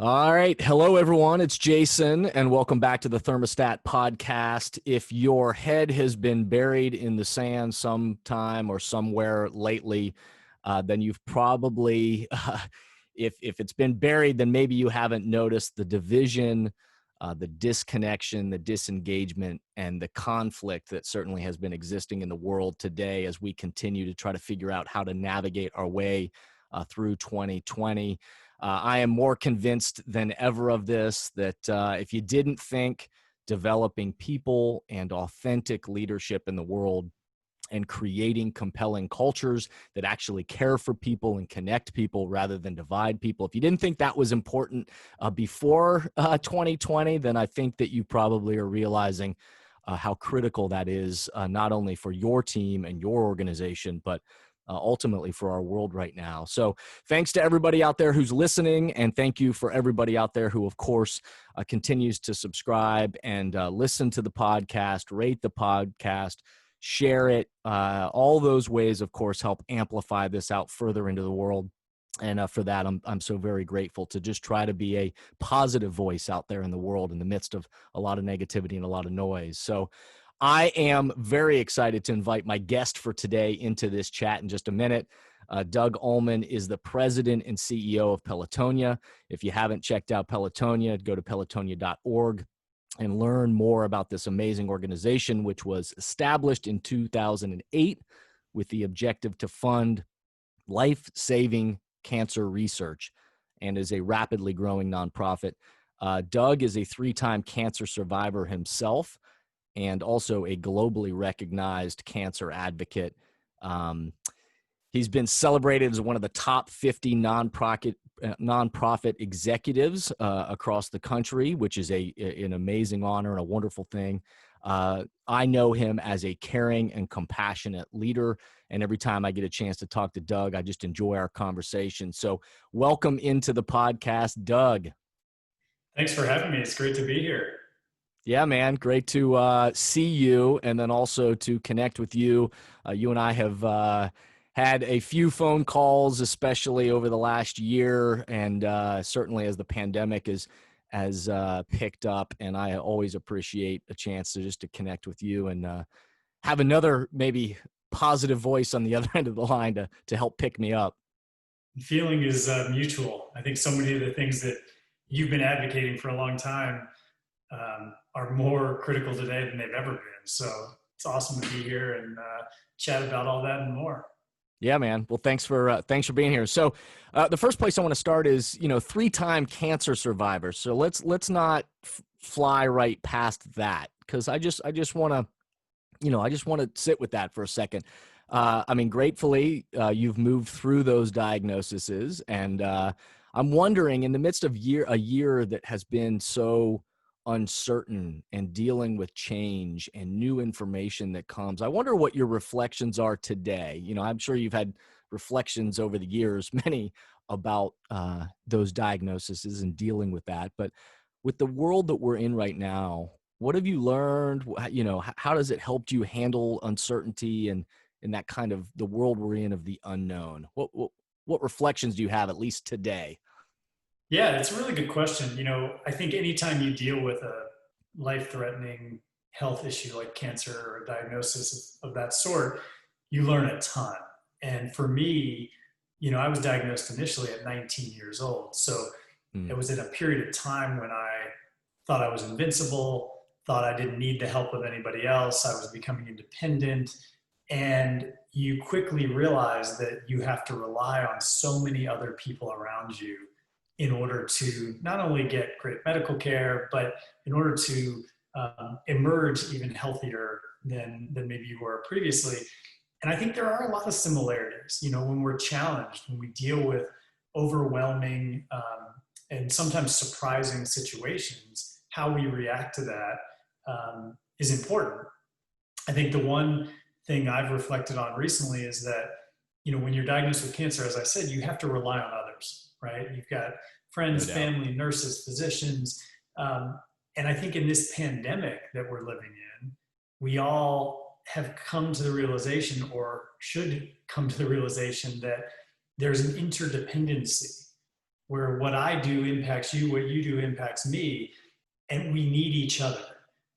All right. Hello, everyone. It's Jason, and welcome back to the Thermostat podcast. If your head has been buried in the sand sometime or somewhere lately, then you've probably, if it's been buried, then maybe you haven't noticed the division, the disconnection, the disengagement, and the conflict that certainly has been existing in the world today as we continue to try to figure out how to navigate our way through 2020. I am more convinced than ever of this, that if you didn't think developing people and authentic leadership in the world and creating compelling cultures that actually care for people and connect people rather than divide people, if you didn't think that was important before 2020, then I think that you probably are realizing how critical that is, not only for your team and your organization, but ultimately for our world right now. So thanks to everybody out there who's listening, and thank you for everybody out there who, of course, continues to subscribe and listen to the podcast, rate the podcast, share it. All those ways, of course, help amplify this out further into the world. And for that, I'm so very grateful to just try to be a positive voice out there in the world in the midst of a lot of negativity and a lot of noise. So I am very excited to invite my guest for today into this chat in just a minute. Doug Ulman is the president and CEO of Pelotonia. If you haven't checked out Pelotonia, go to pelotonia.org and learn more about this amazing organization, which was established in 2008 with the objective to fund life-saving cancer research and is a rapidly growing nonprofit. Doug is a three-time cancer survivor himself, and also a globally recognized cancer advocate. He's been celebrated as one of the top 50 nonprofit executives across the country, which is an amazing honor and a wonderful thing. I know him as a caring and compassionate leader, and every time I get a chance to talk to Doug, I just enjoy our conversation. So welcome into the podcast, Doug. Thanks for having me. It's great to be here. Yeah, man. Great to see you, and then also to connect with you. You and I have had a few phone calls, especially over the last year, and certainly as the pandemic has picked up. And I always appreciate a chance to connect with you and have another maybe positive voice on the other end of the line to help pick me up. The feeling is mutual. I think so many of the things that you've been advocating for a long time are more critical today than they've ever been. So it's awesome to be here and chat about all that and more. Yeah, man. Well, thanks for being here. So the first place I want to start is, three-time cancer survivor. So let's not fly right past that, because I just want to sit with that for a second. Gratefully, you've moved through those diagnoses, and I'm wondering, in the midst of a year that has been so uncertain and dealing with change and new information that comes, I wonder what your reflections are today. I'm sure you've had reflections over the years, many, about those diagnoses and dealing with that. But with the world that we're in right now, what have you learned? How does it help you handle uncertainty and in that kind of the world we're in of the unknown? What reflections do you have, at least today? Yeah, it's a really good question. I think anytime you deal with a life-threatening health issue like cancer or a diagnosis of that sort, you learn a ton. And for me, I was diagnosed initially at 19 years old. So it was in a period of time when I thought I was invincible, thought I didn't need the help of anybody else. I was becoming independent. And you quickly realize that you have to rely on so many other people around you in order to not only get great medical care, but in order to emerge even healthier than maybe you were previously. And I think there are a lot of similarities, when we're challenged, when we deal with overwhelming and sometimes surprising situations, how we react to that is important. I think the one thing I've reflected on recently is that, when you're diagnosed with cancer, as I said, you have to rely on others, right? You've got friends, No doubt. family, nurses, physicians. And I think in this pandemic that we're living in, we all have come to the realization, or should come to the realization, that there's an interdependency where what I do impacts you, what you do impacts me, and we need each other.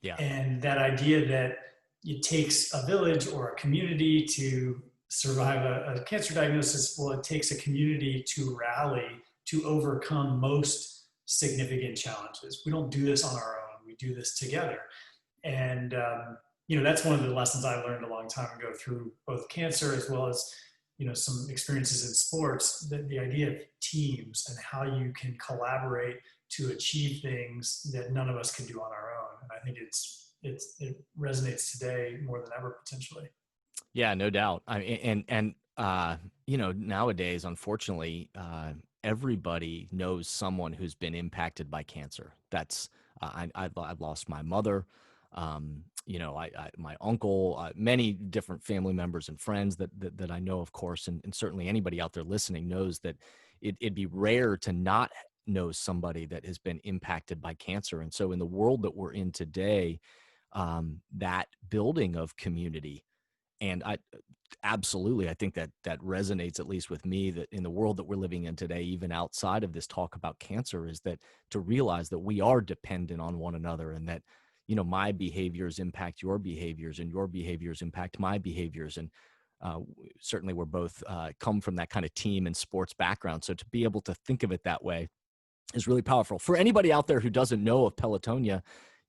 Yeah. And that idea that it takes a village or a community to survive a cancer diagnosis, well, it takes a community to rally to overcome most significant challenges. We don't do this on our own. We do this together. And, that's one of the lessons I learned a long time ago through both cancer as well as, some experiences in sports, the idea of teams and how you can collaborate to achieve things that none of us can do on our own. And I think it resonates today more than ever potentially. Yeah, no doubt. Nowadays, unfortunately, everybody knows someone who's been impacted by cancer. That's I've lost my mother. My uncle, many different family members and friends that I know, of course, and certainly anybody out there listening knows that it'd be rare to not know somebody that has been impacted by cancer. And so, in the world that we're in today, that building of community, and absolutely, I think that resonates, at least with me, that in the world that we're living in today, even outside of this talk about cancer, is that to realize that we are dependent on one another, and that, my behaviors impact your behaviors and your behaviors impact my behaviors. And certainly we're both come from that kind of team and sports background. So to be able to think of it that way is really powerful. For anybody out there who doesn't know of Pelotonia,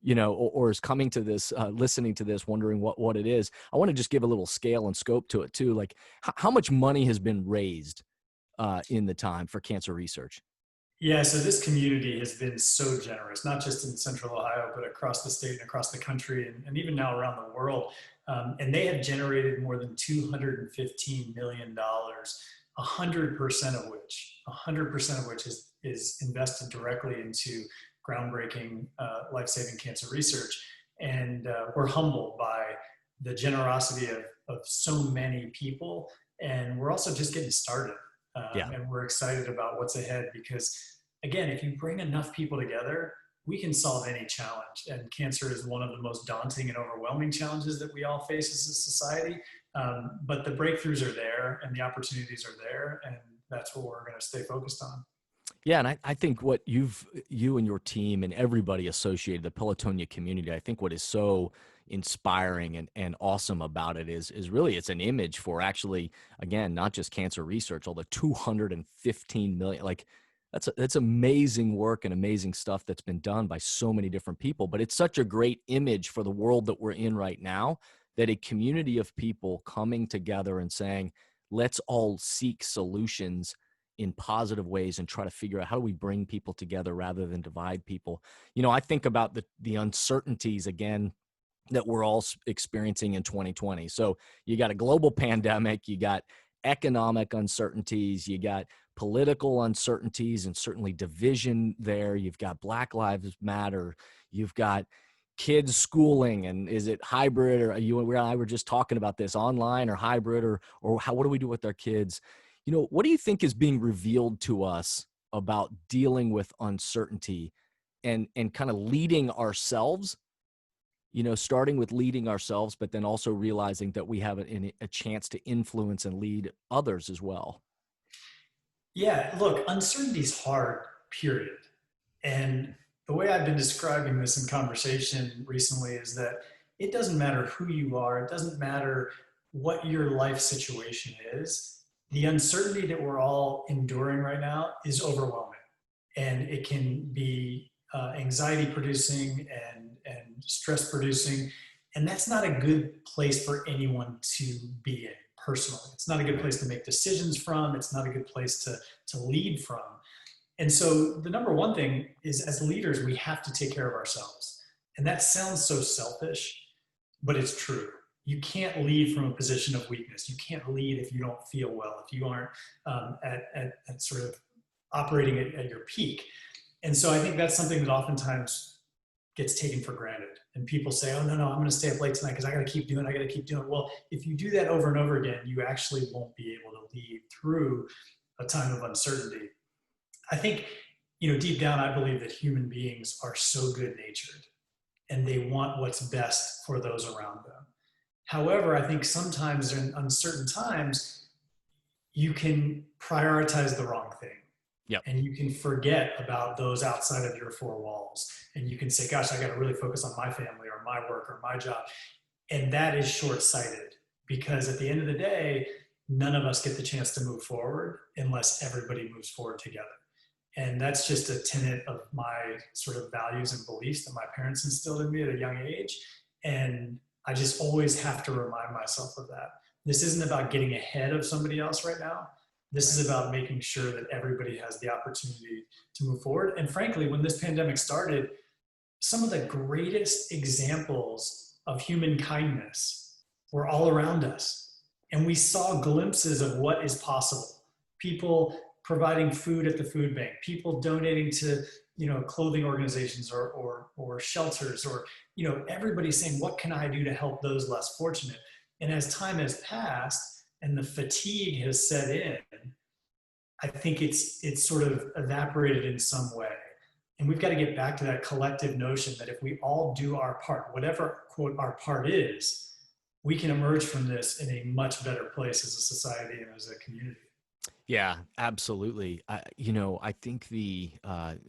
or is coming to this, listening to this, wondering what it is, I want to just give a little scale and scope to it too. Like how much money has been raised in the time for cancer research? Yeah, so this community has been so generous, not just in Central Ohio, but across the state and across the country, and even now around the world. And they have generated more than $215 million, 100% of which is invested directly into groundbreaking, life-saving cancer research. And we're humbled by the generosity of so many people. And we're also just getting started. Yeah. And we're excited about what's ahead because, again, if you bring enough people together, we can solve any challenge. And cancer is one of the most daunting and overwhelming challenges that we all face as a society. But the breakthroughs are there and the opportunities are there. And that's what we're going to stay focused on. Yeah, and I think what you and your team and everybody associated, the Pelotonia community, I think what is so inspiring and awesome about it is really it's an image for actually, again, not just cancer research, although 215 million, like that's amazing work and amazing stuff that's been done by so many different people. But it's such a great image for the world that we're in right now, that a community of people coming together and saying, let's all seek solutions in positive ways and try to figure out how do we bring people together rather than divide people. I think about the uncertainties again that we're all experiencing in 2020. So you got a global pandemic, you got economic uncertainties, you got political uncertainties, and certainly division there. You've got Black Lives Matter, you've got kids schooling, and is it hybrid, or you and I were just talking about this, online or hybrid, or what do we do with our kids? What do you think is being revealed to us about dealing with uncertainty and kind of leading ourselves, starting with leading ourselves, but then also realizing that we have a chance to influence and lead others as well? Yeah, look, uncertainty is hard, period. And the way I've been describing this in conversation recently is that it doesn't matter who you are, it doesn't matter what your life situation is. The uncertainty that we're all enduring right now is overwhelming, and it can be anxiety producing and stress producing, and that's not a good place for anyone to be in personally. It's not a good place to make decisions from. It's not a good place to lead from. And so the number one thing is, as leaders, we have to take care of ourselves. And that sounds so selfish, but it's true. You can't lead from a position of weakness. You can't lead if you don't feel well, if you aren't at sort of operating at your peak. And so I think that's something that oftentimes gets taken for granted. And people say, oh, no, I'm going to stay up late tonight because I got to keep doing. Well, if you do that over and over again, you actually won't be able to lead through a time of uncertainty. I think, deep down, I believe that human beings are so good-natured and they want what's best for those around them. However, I think sometimes in uncertain times, you can prioritize the wrong thing. Yep. And you can forget about those outside of your four walls. And you can say, gosh, I got to really focus on my family or my work or my job. And that is short sighted, because at the end of the day, none of us get the chance to move forward unless everybody moves forward together. And that's just a tenet of my sort of values and beliefs that my parents instilled in me at a young age. And I just always have to remind myself of that. This isn't about getting ahead of somebody else right now. This is about making sure that everybody has the opportunity to move forward. And frankly, when this pandemic started, some of the greatest examples of human kindness were all around us. And we saw glimpses of what is possible. People providing food at the food bank, people donating to, clothing organizations or shelters, or, everybody saying, what can I do to help those less fortunate? And as time has passed and the fatigue has set in, I think it's sort of evaporated in some way. And we've got to get back to that collective notion that if we all do our part, whatever quote our part is, we can emerge from this in a much better place as a society and as a community. Yeah, absolutely. I think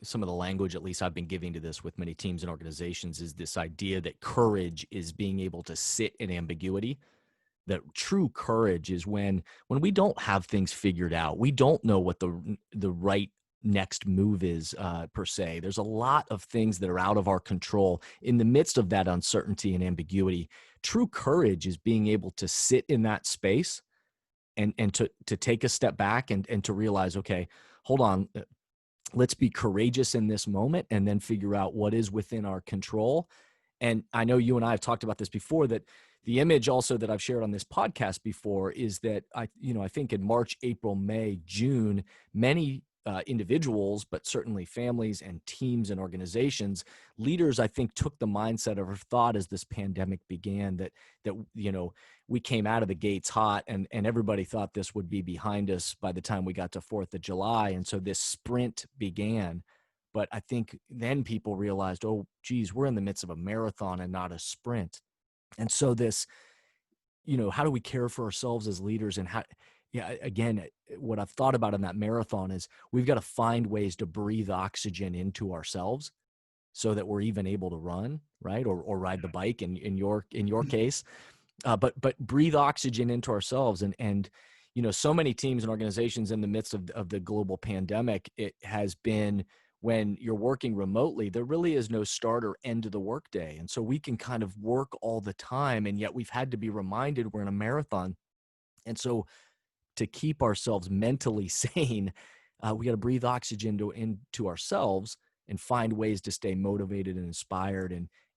some of the language, at least I've been giving to this with many teams and organizations, is this idea that courage is being able to sit in ambiguity. That true courage is when we don't have things figured out, we don't know what the right next move is, per se. There's a lot of things that are out of our control. In the midst of that uncertainty and ambiguity, true courage is being able to sit in that space and to take a step back and to realize, okay, hold on, let's be courageous in this moment and then figure out what is within our control. And I know you and I have talked about this before, that the image also that I've shared on this podcast before is that I think in March, April, May, June, many individuals, but certainly families and teams and organizations, leaders, I think, took the mindset or thought as this pandemic began that we came out of the gates hot, and everybody thought this would be behind us by the time we got to 4th of July. And so this sprint began. But I think then people realized, oh, geez, we're in the midst of a marathon and not a sprint. And so this, how do we care for ourselves as leaders? And again, what I've thought about in that marathon is we've got to find ways to breathe oxygen into ourselves so that we're even able to run, right? Or ride the bike in your case. But breathe oxygen into ourselves. And so many teams and organizations in the midst of the global pandemic, it has been, when you're working remotely, there really is no start or end to the workday. And so we can kind of work all the time, and yet we've had to be reminded we're in a marathon. And so to keep ourselves mentally sane, we got to breathe oxygen into ourselves and find ways to stay motivated and inspired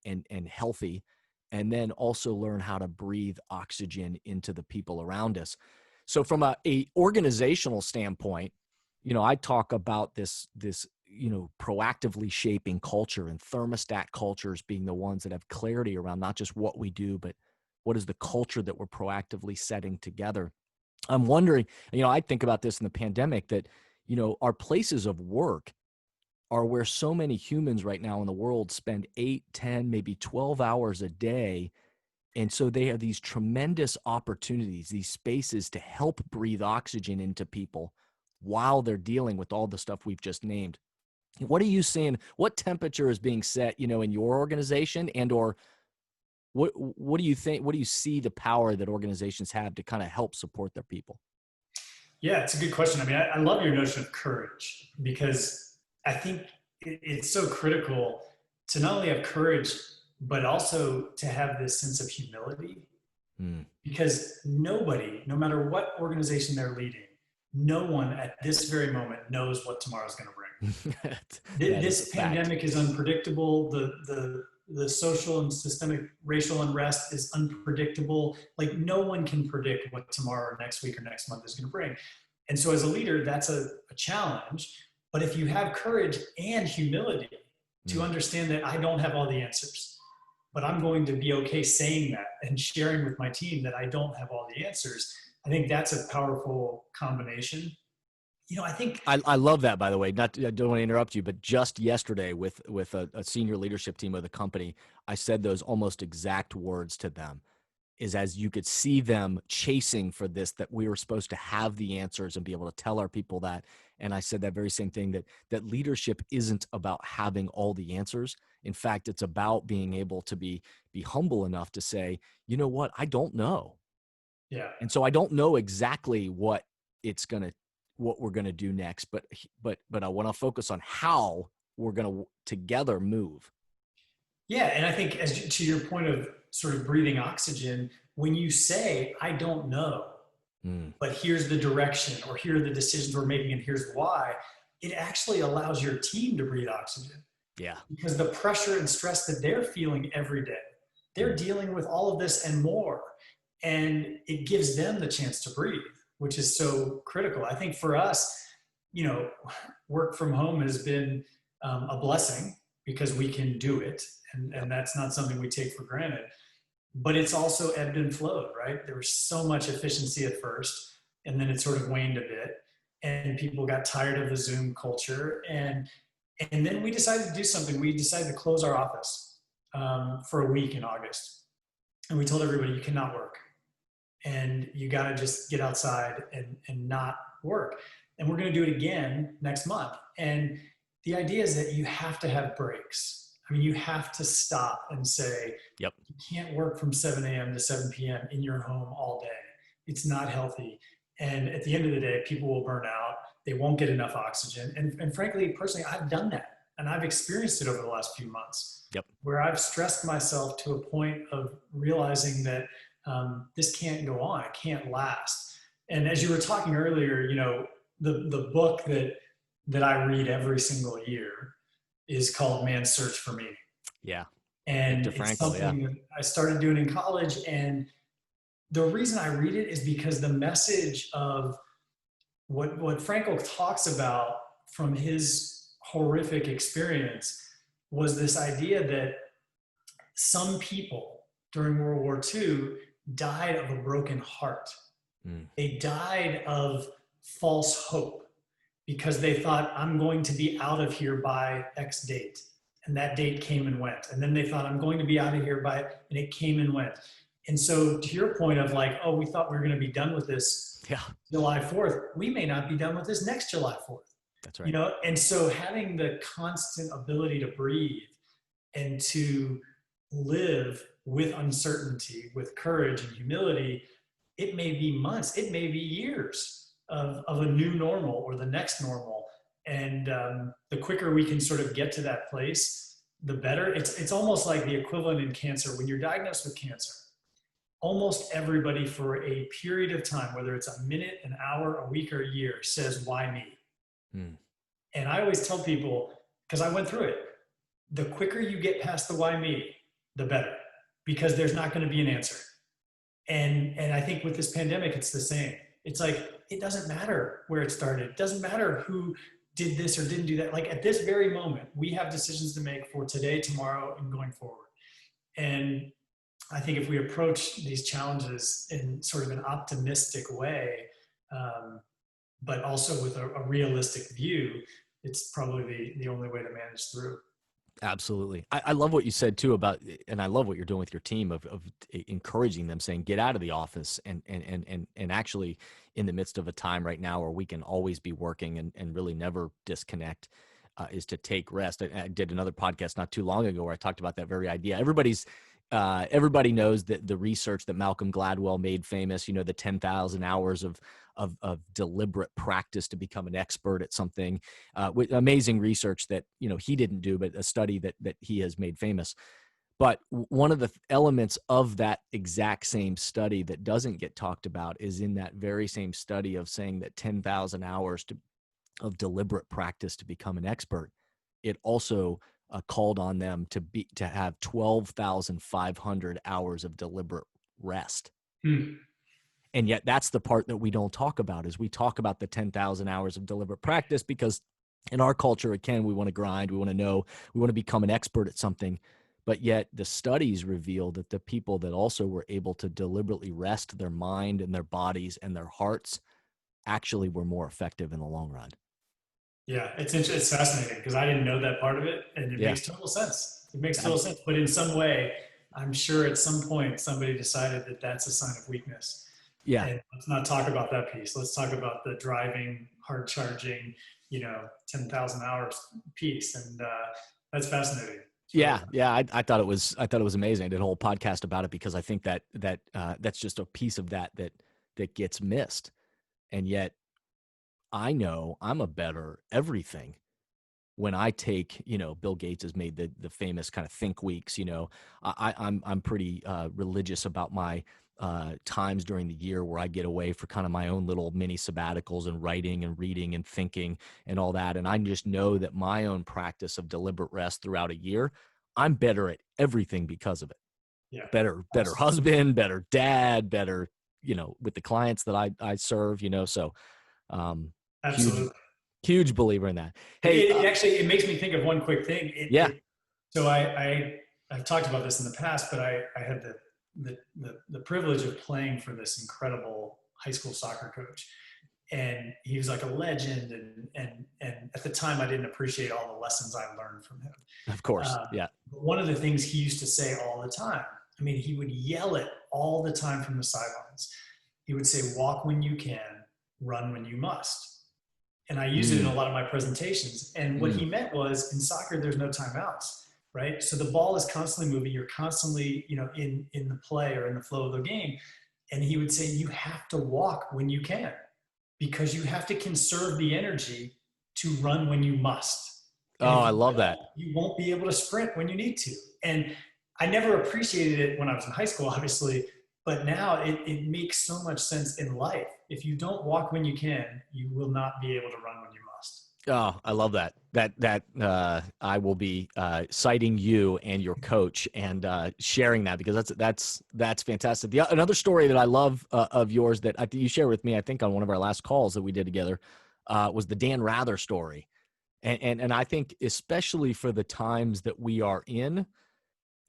and healthy. And then also learn how to breathe oxygen into the people around us. So from a organizational standpoint, I talk about this proactively shaping culture, and thermostat cultures being the ones that have clarity around not just what we do, but what is the culture that we're proactively setting together. I'm wondering, I think about this in the pandemic, that, our places of work are where so many humans right now in the world spend 8, 10, maybe 12 hours a day. And so they have these tremendous opportunities, these spaces to help breathe oxygen into people while they're dealing with all the stuff we've just named. What are you seeing? What temperature is being set, in your organization, and or what do you think? What do you see the power that organizations have to kind of help support their people? Yeah, it's a good question. I mean, I love your notion of courage, because I think it's so critical to not only have courage, but also to have this sense of humility. Hmm. Because nobody, no matter what organization they're leading, no one at this very moment knows what tomorrow's going to bring. This pandemic is unpredictable. The social and systemic racial unrest is unpredictable. Like, no one can predict what tomorrow or next week or next month is going to bring. And so as a leader, that's a challenge. But if you have courage and humility to understand that I don't have all the answers, but I'm going to be okay saying that and sharing with my team that I don't have all the answers, I think that's a powerful combination. I think I love that, by the way. I don't want to interrupt you, but just yesterday with a senior leadership team of the company, I said those almost exact words to them. is as you could see them chasing for this, that we were supposed to have the answers and be able to tell our people that. And I said that very same thing, that leadership isn't about having all the answers. In fact, it's about being able to be humble enough to say, you know what, I don't know. Yeah. And so I don't know exactly what we're gonna do next, but I want to focus on how we're gonna together move. Yeah, and I think to your point of sort of breathing oxygen, when you say, I don't know, Mm, but here's the direction, or here are the decisions we're making, and here's why, it actually allows your team to breathe oxygen. yeah. Because the pressure and stress that they're feeling every day, they're Mm, dealing with all of this and more. And it gives them the chance to breathe, which is so critical. I think for us, work from home has been a blessing because we can do it. yep. And that's not something we take for granted. But it's also ebbed and flowed, right? There was so much efficiency at first, and then it sort of waned a bit. And people got tired of the Zoom culture. And then we decided to do something. We decided to close our office for a week in August. And we told everybody, you cannot work. And you got to just get outside and not work. And we're going to do it again next month. And the idea is that you have to have breaks. I mean, you have to stop and say, Yep. you can't work from 7 a.m. to 7 p.m. in your home all day. It's not healthy. And at the end of the day, people will burn out. They won't get enough oxygen. And frankly, personally, I've done that. And I've experienced it over the last few months, Yep. where I've stressed myself to a point of realizing that this can't go on. It can't last. And as you were talking earlier, the book that I read every single year is called Man's Search for Meaning. Yeah. And Viktor it's Frankl. Yeah. something that I started doing in college. And the reason I read it is because the message of what Frankl talks about from his horrific experience was this idea that some people during World War II died of a broken heart. Mm, They died of false hope because they thought, I'm going to be out of here by X date. And that date came and went. And then they thought, I'm going to be out of here by, and it came and went. And so to your point of like, oh, we thought we were going to be done with this yeah. July 4th, we may not be done with this next July 4th. That's right. And so having the constant ability to breathe and to live with uncertainty, with courage and humility, it may be months, it may be years of a new normal or the next normal. And the quicker we can sort of get to that place, the better. It's almost like the equivalent in cancer. When you're diagnosed with cancer, almost everybody for a period of time, whether it's a minute, an hour, a week, or a year, says, why me? Mm, And I always tell people, because I went through it, the quicker you get past the why me, the better, because there's not going to be an answer. And I think with this pandemic, it's the same. It's like, it doesn't matter where it started. It doesn't matter who did this or didn't do that. Like at this very moment, we have decisions to make for today, tomorrow, and going forward. And I think if we approach these challenges in sort of an optimistic way, but also with a realistic view, it's probably the only way to manage through. absolutely. I love what you said too about, and I love what you're doing with your team of encouraging them, saying, get out of the office and actually in the midst of a time right now where we can always be working and really never disconnect, is to take rest. I did another podcast not too long ago where I talked about that very idea. Everybody knows that the research that Malcolm Gladwell made famous, the 10,000 hours of deliberate practice to become an expert at something, with amazing research that, he didn't do, but a study that he has made famous. But one of the elements of that exact same study that doesn't get talked about is in that very same study of saying that 10,000 hours of deliberate practice to become an expert. It also called on them to have 12,500 hours of deliberate rest. Hmm. And yet that's the part that we don't talk about, is we talk about the 10,000 hours of deliberate practice because in our culture, again, we want to grind, we want to know, we want to become an expert at something. But yet the studies reveal that the people that also were able to deliberately rest their mind and their bodies and their hearts actually were more effective in the long run. Yeah, it's fascinating because I didn't know that part of it, and it Yeah. makes total sense. It makes total sense. But in some way, I'm sure at some point somebody decided that that's a sign of weakness. Yeah. And let's not talk about that piece. Let's talk about the driving, hard charging, 10,000 hours piece. And that's fascinating. It's really Yeah, yeah, I thought it was amazing. I did a whole podcast about it because I think that's just a piece of that gets missed, and yet I know I'm a better everything when I take, Bill Gates has made the famous kind of think weeks. I'm pretty religious about my times during the year where I get away for kind of my own little mini sabbaticals and writing and reading and thinking and all that. And I just know that my own practice of deliberate rest throughout a year, I'm better at everything because of it. yeah, Better husband, better dad, better, with the clients that I serve, so huge, absolutely. huge believer in that. It, Hey, it actually it makes me think of one quick thing. yeah. So I've talked about this in the past, but I had the privilege of playing for this incredible high school soccer coach, and he was like a legend. And at the time, I didn't appreciate all the lessons I learned from him. Of course. Yeah. But one of the things he used to say all the time, I mean, he would yell it all the time from the sidelines. He would say, "Walk when you can, run when you must." And I use it in a Mm, lot of my presentations. And what mm. he meant was, in soccer, there's no timeouts, right? So the ball is constantly moving. You're constantly, in the play or in the flow of the game. And he would say, you have to walk when you can, because you have to conserve the energy to run when you must. And Oh, if I you love don't, that. you won't be able to sprint when you need to. And I never appreciated it when I was in high school, obviously, but now it makes so much sense in life. If you don't walk when you can, you will not be able to run when you must. Oh, I love that. I will be citing you and your coach and sharing that because that's fantastic. Another story that I love of yours that I think you shared with me, I think on one of our last calls that we did together, was the Dan Rather story, and I think especially for the times that we are in,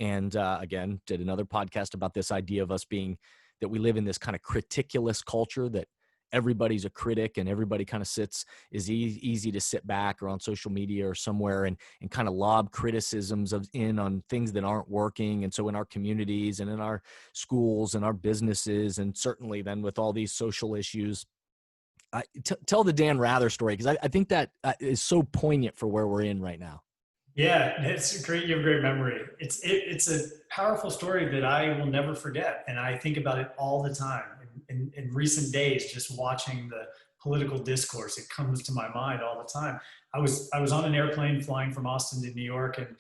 and again did another podcast about this idea of us being that we live in this kind of criticulous culture that everybody's a critic and everybody kind of easy to sit back or on social media or somewhere and kind of lob criticisms in on things that aren't working. And so in our communities and in our schools and our businesses, and certainly then with all these social issues, tell the Dan Rather story, because I think that is so poignant for where we're in right now. Yeah, it's great. You have a great memory. It's a powerful story that I will never forget, and I think about it all the time. In recent days, just watching the political discourse, it comes to my mind all the time. I was on an airplane flying from Austin to New York, and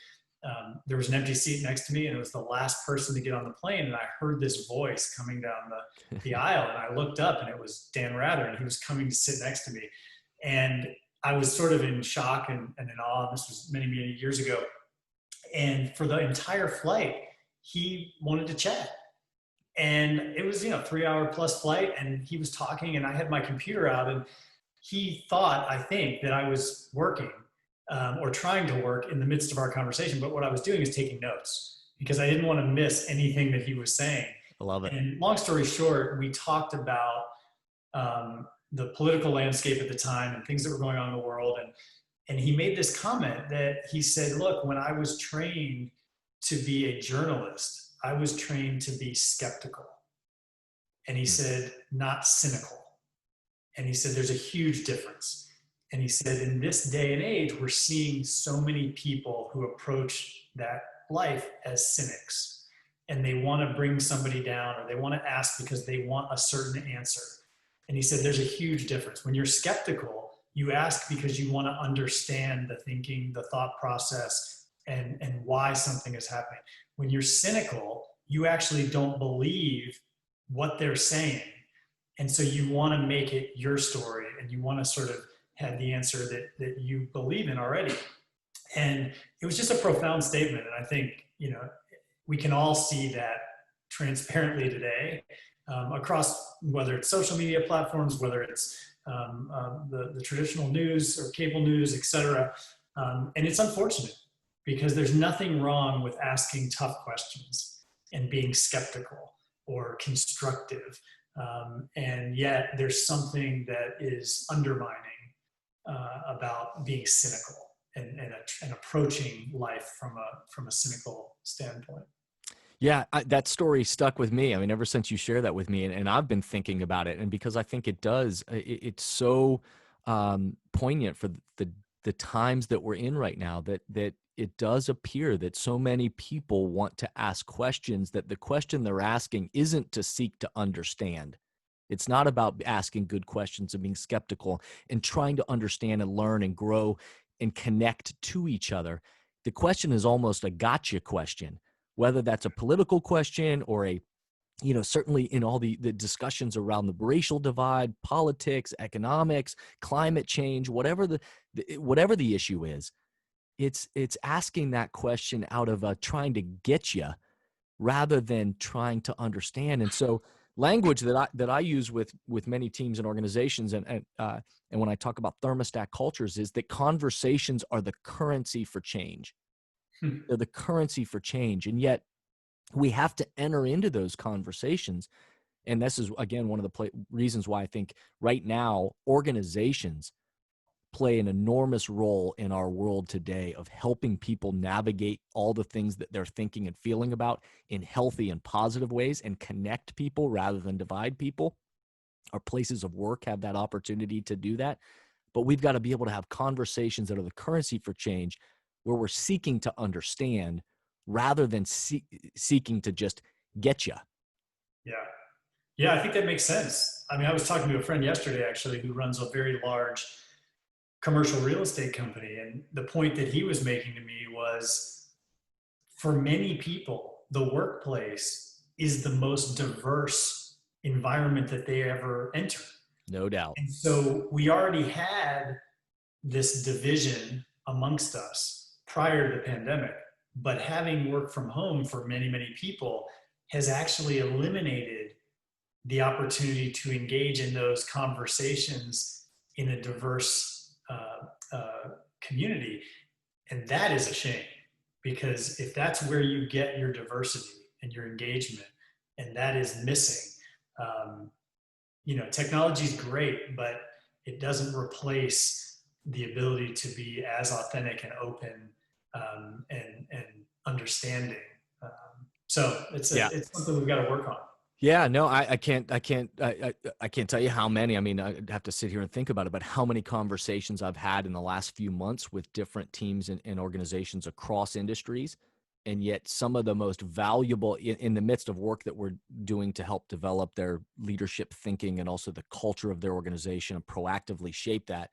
there was an empty seat next to me, and it was the last person to get on the plane. And I heard this voice coming down the aisle, and I looked up, and it was Dan Rather, and he was coming to sit next to me, and I was sort of in shock and in awe. This was many, many years ago. And for the entire flight, he wanted to chat. And it was, 3 hour plus flight. And he was talking, and I had my computer out. And he thought, I think, that I was working or trying to work in the midst of our conversation. But what I was doing is taking notes because I didn't want to miss anything that he was saying. I love it. And long story short, we talked about the political landscape at the time and things that were going on in the world. And he made this comment that he said, look, when I was trained to be a journalist, I was trained to be skeptical. And he said, not cynical. And he said, there's a huge difference. And he said, in this day and age, we're seeing so many people who approach that life as cynics. And they want to bring somebody down, or they want to ask because they want a certain answer. And he said, there's a huge difference. When you're skeptical, you ask because you want to understand the thinking, the thought process, and why something is happening. When you're cynical, you actually don't believe what they're saying. And so you want to make it your story, and you want to sort of have the answer that you believe in already. And it was just a profound statement. And I think, we can all see that transparently today. Across whether it's social media platforms, whether it's the traditional news or cable news, et cetera. And it's unfortunate because there's nothing wrong with asking tough questions and being skeptical or constructive. And yet there's something that is undermining about being cynical and approaching life from a cynical standpoint. Yeah, that story stuck with me. I mean, ever since you shared that with me, and I've been thinking about it, and because I think it does, it's so poignant for the times that we're in right now. That it does appear that so many people want to ask questions. That the question they're asking isn't to seek to understand. It's not about asking good questions and being skeptical and trying to understand and learn and grow and connect to each other. The question is almost a gotcha question, whether that's a political question or a, certainly in all the discussions around the racial divide, politics, economics, climate change, whatever the issue is. It's asking that question out of trying to get you rather than trying to understand. And so language that I use with many teams and organizations, and when I talk about thermostat cultures, is that conversations are the currency for change. Hmm. They're the currency for change. And yet we have to enter into those conversations. And this is, again, one of the reasons why I think right now organizations play an enormous role in our world today of helping people navigate all the things that they're thinking and feeling about in healthy and positive ways and connect people rather than divide people. Our places of work have that opportunity to do that. But we've got to be able to have conversations that are the currency for change, where we're seeking to understand rather than seeking to just get you. Yeah. Yeah, I think that makes sense. I mean, I was talking to a friend yesterday actually who runs a very large commercial real estate company. And the point that he was making to me was for many people, the workplace is the most diverse environment that they ever enter. No doubt. And so we already had this division amongst us prior to the pandemic, but having work from home for many, many people has actually eliminated the opportunity to engage in those conversations in a diverse community. And that is a shame, because if that's where you get your diversity and your engagement, and that is missing, technology is great, but it doesn't replace the ability to be as authentic and open and understanding. So Yeah. it's something we've got to work on. Yeah, no, I can't tell you how many. I mean, I'd have to sit here and think about it, but how many conversations I've had in the last few months with different teams and organizations across industries. And yet some of the most valuable in the midst of work that we're doing to help develop their leadership thinking and also the culture of their organization and proactively shape that,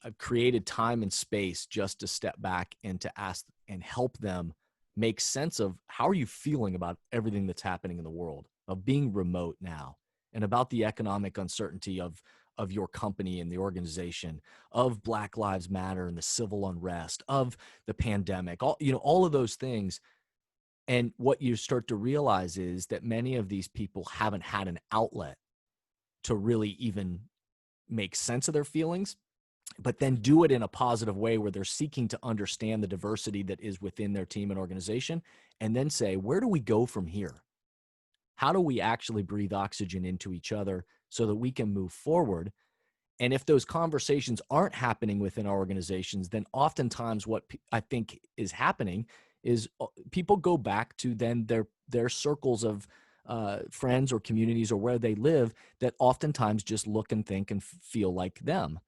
I've created time and space just to step back and to ask and help them make sense of how are you feeling about everything that's happening in the world, of being remote now, and about the economic uncertainty of your company and the organization, of Black Lives Matter and the civil unrest, of the pandemic, all of those things. And what you start to realize is that many of these people haven't had an outlet to really even make sense of their feelings, but then do it in a positive way where they're seeking to understand the diversity that is within their team and organization, and then say, where do we go from here? How do we actually breathe oxygen into each other so that we can move forward? And if those conversations aren't happening within our organizations, then oftentimes what I think is happening is people go back to then their circles of friends or communities or where they live that oftentimes just look and think and feel like them.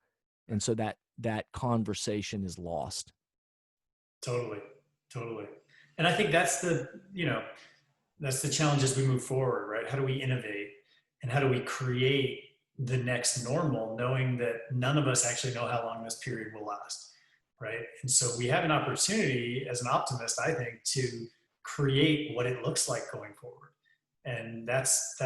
And so that conversation is lost. Totally, totally. And I think that's the challenge as we move forward, right? How do we innovate and how do we create the next normal, knowing that none of us actually know how long this period will last, right? And so we have an opportunity as an optimist, I think, to create what it looks like going forward. And that's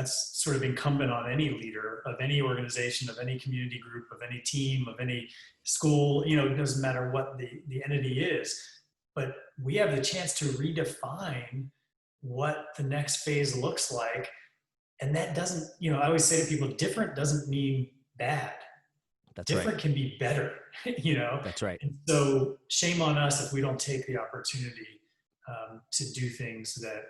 sort of incumbent on any leader of any organization, of any community group, of any team, of any school. It doesn't matter what the entity is, but we have the chance to redefine what the next phase looks like. And that doesn't, I always say to people, different doesn't mean bad. That's right. Different can be better, That's right. And so shame on us if we don't take the opportunity to do things that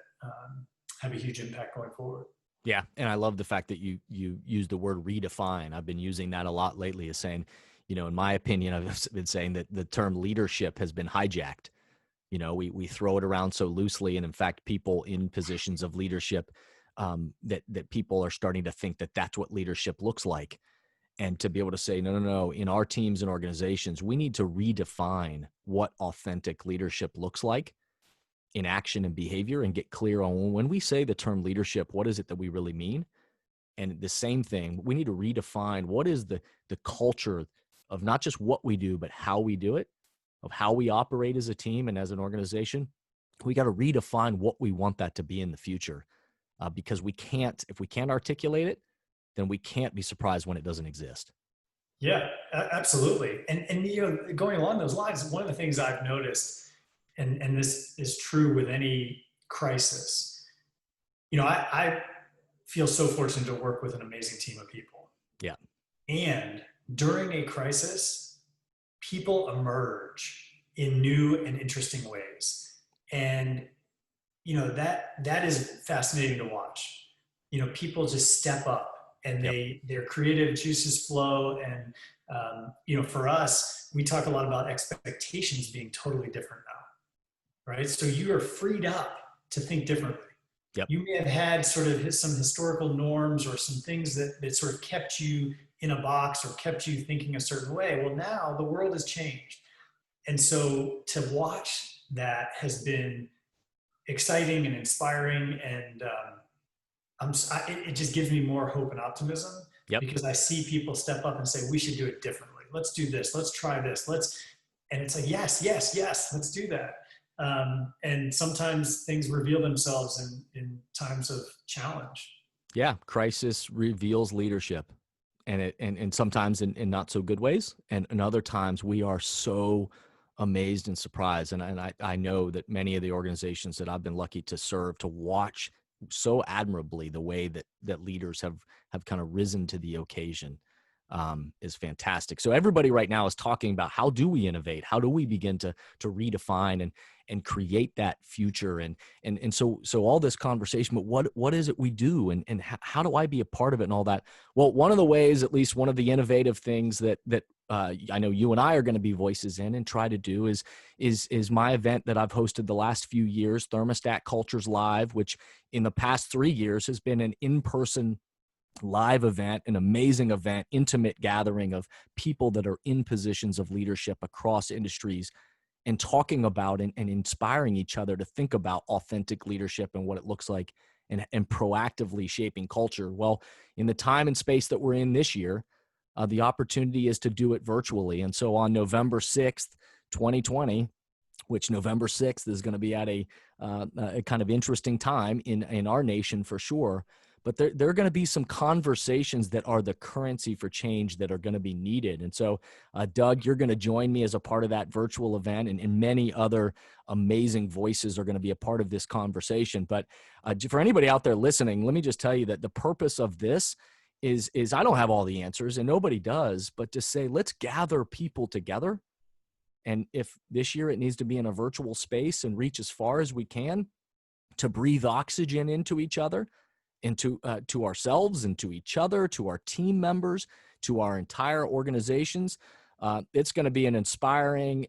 have a huge impact going forward. Yeah. And I love the fact that you use the word redefine. I've been using that a lot lately, as saying, in my opinion, I've been saying that the term leadership has been hijacked. We throw it around so loosely, and in fact, people in positions of leadership, that people are starting to think that that's what leadership looks like. And to be able to say, no, no, no, in our teams and organizations, we need to redefine what authentic leadership looks like in action and behavior, and get clear on when we say the term leadership, what is it that we really mean? And the same thing, we need to redefine what is the culture of not just what we do, but how we do it, of how we operate as a team and as an organization. We got to redefine what we want that to be in the future, because if we can't articulate it, then we can't be surprised when it doesn't exist. Yeah, absolutely. And going along those lines, one of the things I've noticed, and this is true with any crisis, I feel so fortunate to work with an amazing team of people. Yeah. And during a crisis, people emerge in new and interesting ways. And that is fascinating to watch. People just step up, and Yep. their creative juices flow. And for us, we talk a lot about expectations being totally different now, right? So you are freed up to think differently. Yep. You may have had sort of some historical norms or some things that sort of kept you in a box or kept you thinking a certain way. Well, now the world has changed. And so to watch that has been exciting and inspiring. And it just gives me more hope and optimism, Yep. because I see people step up and say, we should do it differently. Let's do this. Let's try this. And it's like, yes, yes, yes, let's do that. And sometimes things reveal themselves in times of challenge. Yeah. Crisis reveals leadership, and sometimes in not so good ways. And in other times we are so amazed and surprised. And I know that many of the organizations that I've been lucky to serve, to watch so admirably the way that leaders have kind of risen to the occasion, is fantastic. So everybody right now is talking about, how do we innovate? How do we begin to redefine and create that future? And so all this conversation, but what is it we do, and how do I be a part of it and all that? Well, one of the ways, at least one of the innovative things that I know you and I are going to be voices in and try to do is my event that I've hosted the last few years, Thermostat Cultures Live, which in the past 3 years has been an in-person live event, an amazing event, intimate gathering of people that are in positions of leadership across industries, and talking about and inspiring each other to think about authentic leadership and what it looks like, and proactively shaping culture. Well, in the time and space that we're in this year, the opportunity is to do it virtually. And so on November 6th, 2020, which November 6th is going to be at a kind of interesting time in our nation for sure. But there are going to be some conversations that are the currency for change that are going to be needed. And so, Doug, you're going to join me as a part of that virtual event, and many other amazing voices are going to be a part of this conversation. But for anybody out there listening, let me just tell you that the purpose of this is I don't have all the answers, and nobody does, but to say, let's gather people together. And if this year it needs to be in a virtual space and reach as far as we can to breathe oxygen into each other, into to ourselves and to each other, to our team members, to our entire organizations, it's going to be an inspiring,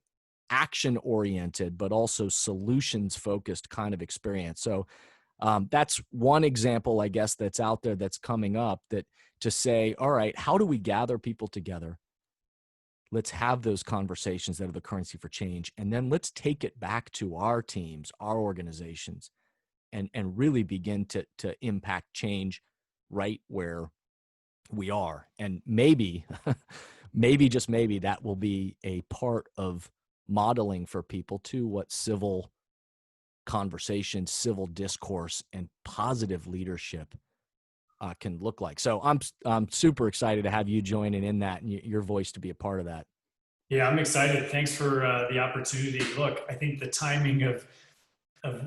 action-oriented, but also solutions-focused kind of experience. So that's one example, I guess, that's out there that's coming up, that to say, all right, how do we gather people together? Let's have those conversations that are the currency for change. And then let's take it back to our teams, our organizations, and really begin to impact change right where we are. And maybe, just maybe, that will be a part of modeling for people too what civil conversation, civil discourse, and positive leadership can look like. So I'm super excited to have you joining in that, and your voice to be a part of that. Yeah, I'm excited. Thanks for the opportunity. Look, I think the timing of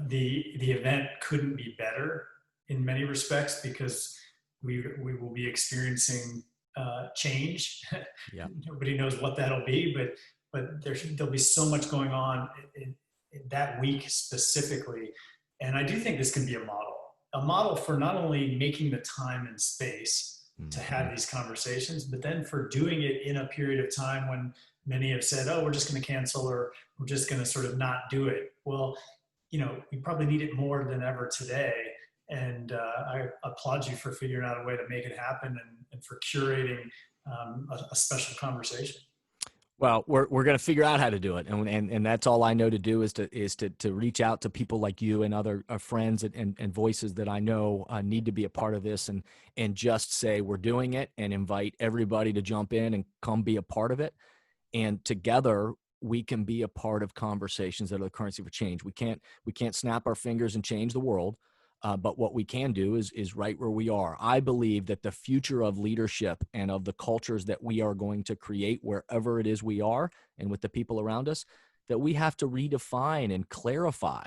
the event couldn't be better in many respects, because we will be experiencing change. Yeah. Nobody knows what that'll be, but there'll be so much going on in that week specifically. And I do think this can be a model for not only making the time and space to have these conversations, but then for doing it in a period of time when Many have said, oh, we're just going to cancel, or we're just going to sort of not do it. Well, we probably need it more than ever today. And I applaud you for figuring out a way to make it happen, and for curating a special conversation. Well, we're going to figure out how to do it, and that's all I know to do is to reach out to people like you and other friends and voices that I know need to be a part of this, and just say we're doing it, and invite everybody to jump in and come be a part of it, and together we can be a part of conversations that are the currency for change. We can't snap our fingers and change the world. But what we can do is right where we are. I believe that the future of leadership and of the cultures that we are going to create wherever it is we are and with the people around us, that we have to redefine and clarify.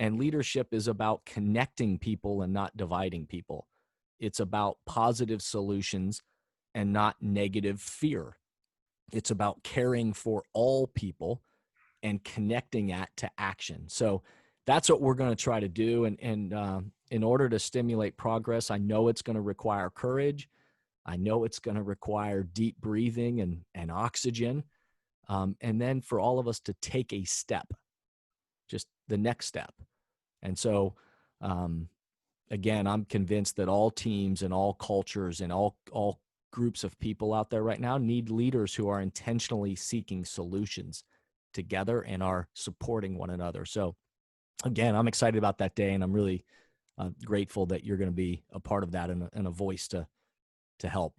And leadership is about connecting people and not dividing people. It's about positive solutions and not negative fear. It's about caring for all people and connecting that to action. So that's what we're going to try to do. And in order to stimulate progress, I know it's going to require courage. I know it's going to require deep breathing and oxygen. And then for all of us to take a step, just the next step. And so, again, I'm convinced that all teams and all cultures and all groups of people out there right now need leaders who are intentionally seeking solutions together and are supporting one another. So again, I'm excited about that day, and I'm really grateful that you're going to be a part of that and a voice to help.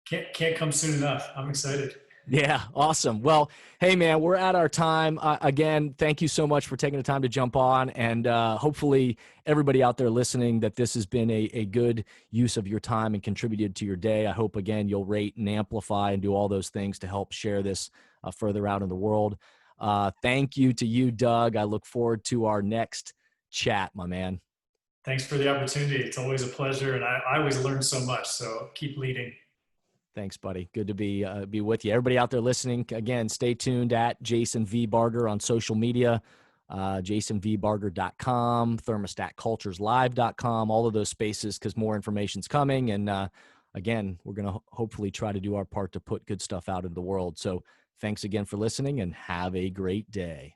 Can't come soon enough. I'm excited. Yeah, awesome. Well, hey, man, we're at our time. Again, thank you so much for taking the time to jump on, and hopefully everybody out there listening, that this has been a good use of your time and contributed to your day. I hope, again, you'll rate and amplify and do all those things to help share this further out in the world. Thank you to you, Doug. I look forward to our next chat, my man. Thanks for the opportunity. It's always a pleasure, and I always learn so much. So keep leading. Thanks, buddy. Good to be with you. Everybody out there listening, again, stay tuned at Jason V. Barger on social media, jasonvbarger.com, thermostatcultureslive.com, all of those spaces, because more information's coming. And again, we're going to hopefully try to do our part to put good stuff out into the world. So thanks again for listening, and have a great day.